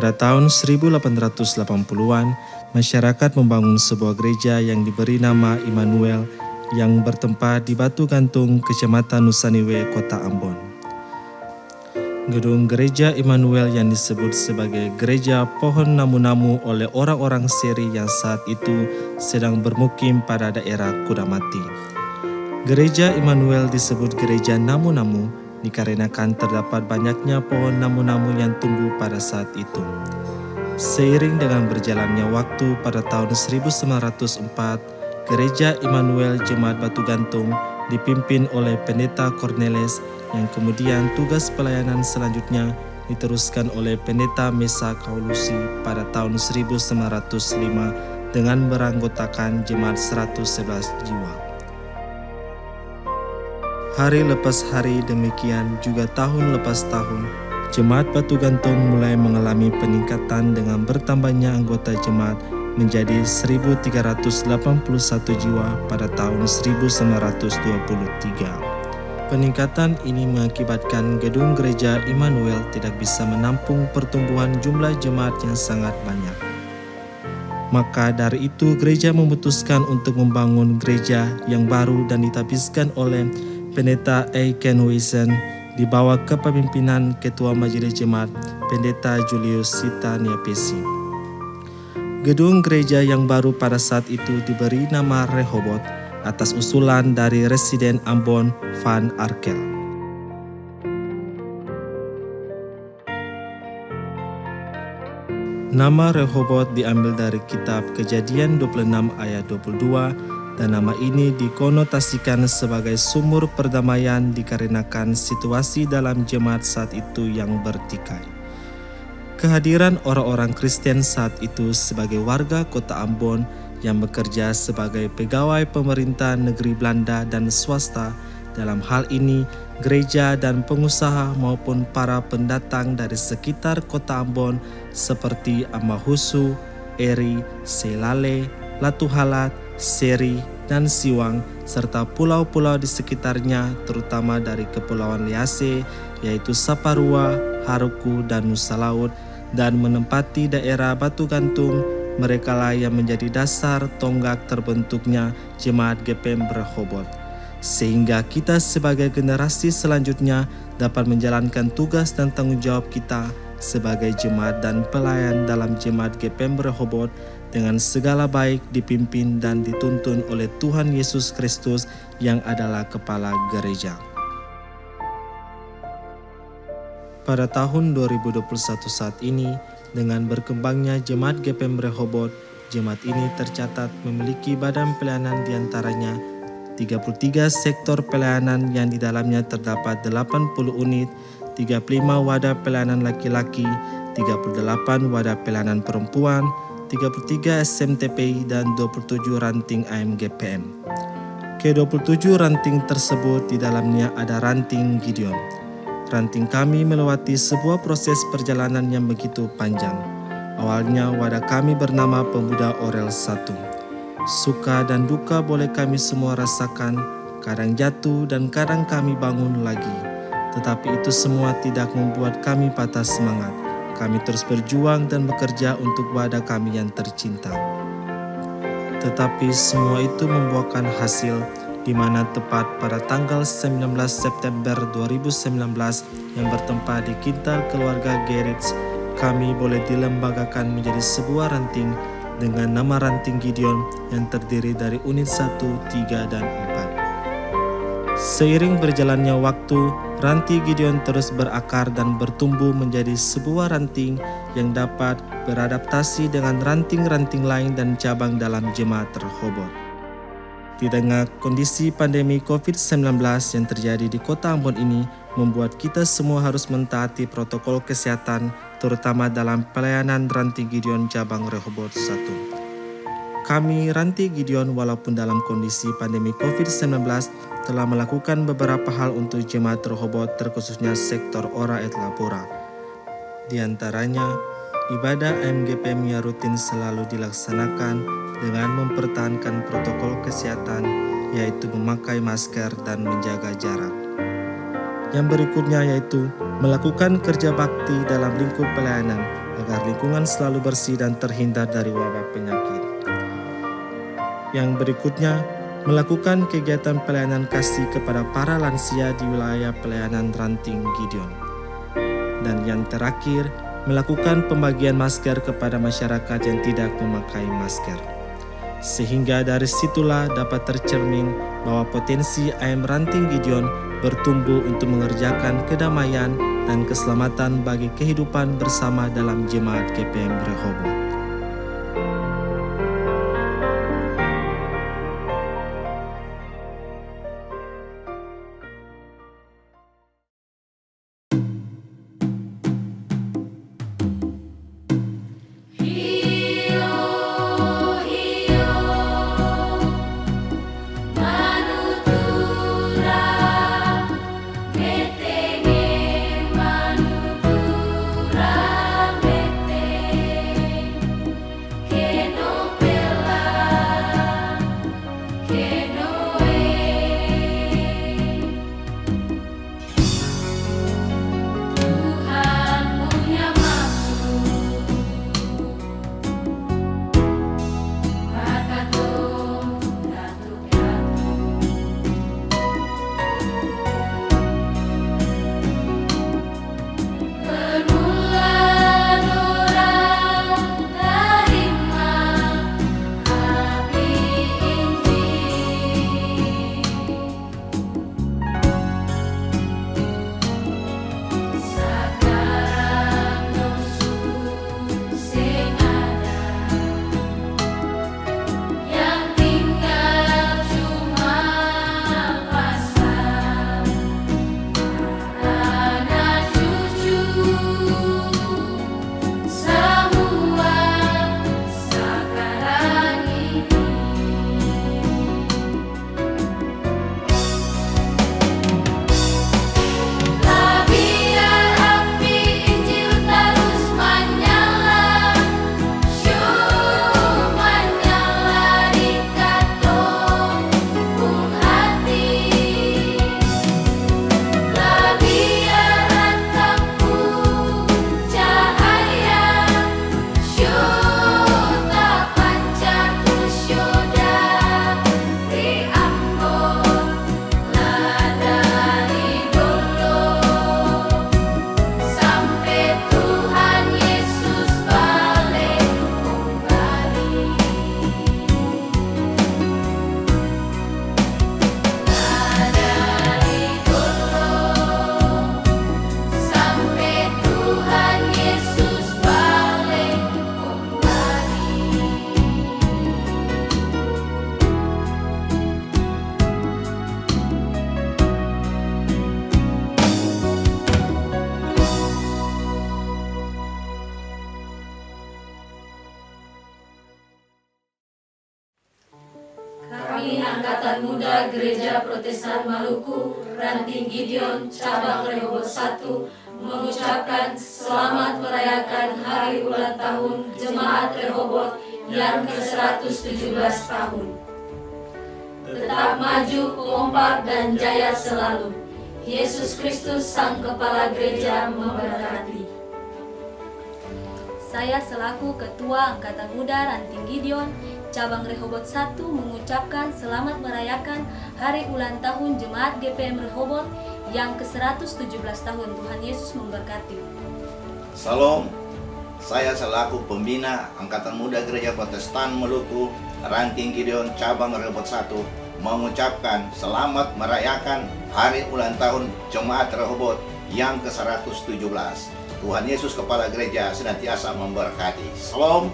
Pada tahun 1880-an, masyarakat membangun sebuah gereja yang diberi nama Immanuel yang bertempat di Batu Gantung, Kecamatan Nusaniwe, Kota Ambon. Gedung gereja Immanuel yang disebut sebagai Gereja Pohon Namu-Namu oleh orang-orang Seri yang saat itu sedang bermukim pada daerah Kudamati. Gereja Immanuel disebut Gereja Namu-Namu dikarenakan terdapat banyaknya pohon namu-namu yang tumbuh pada saat itu. Seiring dengan berjalannya waktu pada tahun 1904, Gereja Immanuel Jemaat Batu Gantung dipimpin oleh Pendeta Cornelis yang kemudian tugas pelayanan selanjutnya diteruskan oleh Pendeta Mesa Kaulusi pada tahun 1905 dengan beranggotakan jemaat 111 jiwa. Hari lepas hari demikian juga tahun lepas tahun, Jemaat Batu Gantung mulai mengalami peningkatan dengan bertambahnya anggota jemaat menjadi 1.381 jiwa pada tahun 1923. Peningkatan ini mengakibatkan gedung gereja Immanuel tidak bisa menampung pertumbuhan jumlah jemaat yang sangat banyak. Maka dari itu gereja memutuskan untuk membangun gereja yang baru dan ditapiskan oleh Pendeta Aiken Wilson di bawah kepemimpinan Ketua Majelis Jemaat Pendeta Julius Sita Niapesi. Gedung gereja yang baru pada saat itu diberi nama Rehoboth atas usulan dari Residen Ambon Van Arkel. Nama Rehoboth diambil dari kitab Kejadian 26 ayat 22 dan nama ini dikonotasikan sebagai sumur perdamaian dikarenakan situasi dalam jemaat saat itu yang bertikai. Kehadiran orang-orang Kristen saat itu sebagai warga kota Ambon yang bekerja sebagai pegawai pemerintah negeri Belanda dan swasta, dalam hal ini gereja dan pengusaha maupun para pendatang dari sekitar kota Ambon seperti Amahusu, Eri, Selale, Latuhalat, Seri, dan Siwang, serta pulau-pulau di sekitarnya terutama dari Kepulauan Liase yaitu Saparua, Haruku, dan Nusa Laut, dan menempati daerah Batu Gantung. Merekalah yang menjadi dasar tonggak terbentuknya Jemaat GPM Rehoboth, sehingga kita sebagai generasi selanjutnya dapat menjalankan tugas dan tanggung jawab kita sebagai jemaat dan pelayan dalam Jemaat GPM Rehoboth dengan segala baik dipimpin dan dituntun oleh Tuhan Yesus Kristus yang adalah kepala gereja. Pada tahun 2021 saat ini, dengan berkembangnya Jemaat GPM Rehoboth, jemaat ini tercatat memiliki badan pelayanan diantaranya 33 sektor pelayanan yang di dalamnya terdapat 80 unit, 35 wadah pelayanan laki-laki, 38 wadah pelayanan perempuan, 33 SMTPI, dan 27 ranting AMGPM. Ke-27 ranting tersebut di dalamnya ada ranting Gideon. Ranting kami melewati sebuah proses perjalanan yang begitu panjang. Awalnya wadah kami bernama Pemuda Orel 1. Suka dan duka boleh kami semua rasakan, kadang jatuh dan kadang kami bangun lagi. Tetapi itu semua tidak membuat kami patah semangat. Kami terus berjuang dan bekerja untuk wadah kami yang tercinta. Tetapi semua itu membuahkan hasil, di mana tepat pada tanggal 19 September 2019 yang bertempat di Kintal Keluarga Gerets, kami boleh dilembagakan menjadi sebuah ranting dengan nama ranting Gideon yang terdiri dari unit 1, 3, dan 4. Seiring berjalannya waktu, ranting Gideon terus berakar dan bertumbuh menjadi sebuah ranting yang dapat beradaptasi dengan ranting-ranting lain dan cabang dalam Jemaat Rehoboth. Di tengah kondisi pandemi COVID-19 yang terjadi di kota Ambon ini membuat kita semua harus mentaati protokol kesehatan, terutama dalam pelayanan ranting Gideon cabang Rehoboth 1. Kami ranting Gideon walaupun dalam kondisi pandemi COVID-19 telah melakukan beberapa hal untuk Jemaat Rehoboth terkhususnya sektor Ora et Lapora. Di antaranya, ibadah AMGPM yang rutin selalu dilaksanakan dengan mempertahankan protokol kesehatan, yaitu memakai masker dan menjaga jarak. Yang berikutnya yaitu melakukan kerja bakti dalam lingkup pelayanan, agar lingkungan selalu bersih dan terhindar dari wabah penyakit. Yang berikutnya, melakukan kegiatan pelayanan kasih kepada para lansia di wilayah pelayanan Ranting Gideon. Dan yang terakhir, melakukan pembagian masker kepada masyarakat yang tidak memakai masker. Sehingga dari situlah dapat tercermin bahwa potensi AM Ranting Gideon bertumbuh untuk mengerjakan kedamaian dan keselamatan bagi kehidupan bersama dalam Jemaat GPM Rehoboth. Kami Angkatan Muda Gereja Protestan Maluku, Ranting Gideon, Cabang Rehoboth 1, mengucapkan selamat merayakan hari ulang tahun Jemaat Rehoboth yang ke-117 tahun. Tetap maju, kompak, dan jaya selalu. Yesus Kristus, Sang Kepala Gereja, memberkati. Saya selaku Ketua Angkatan Muda Ranting Gideon, Cabang Rehoboth 1 mengucapkan selamat merayakan Hari Ulang Tahun Jemaat GPM Rehoboth yang ke-117 tahun. Tuhan Yesus memberkati. Salam, saya selaku Pembina Angkatan Muda Gereja Protestan Maluku, Ranting Gideon, Cabang Rehoboth 1 mengucapkan selamat merayakan Hari Ulang Tahun Jemaat Rehoboth yang ke-117. Tuhan Yesus Kepala Gereja senantiasa memberkati. Salam.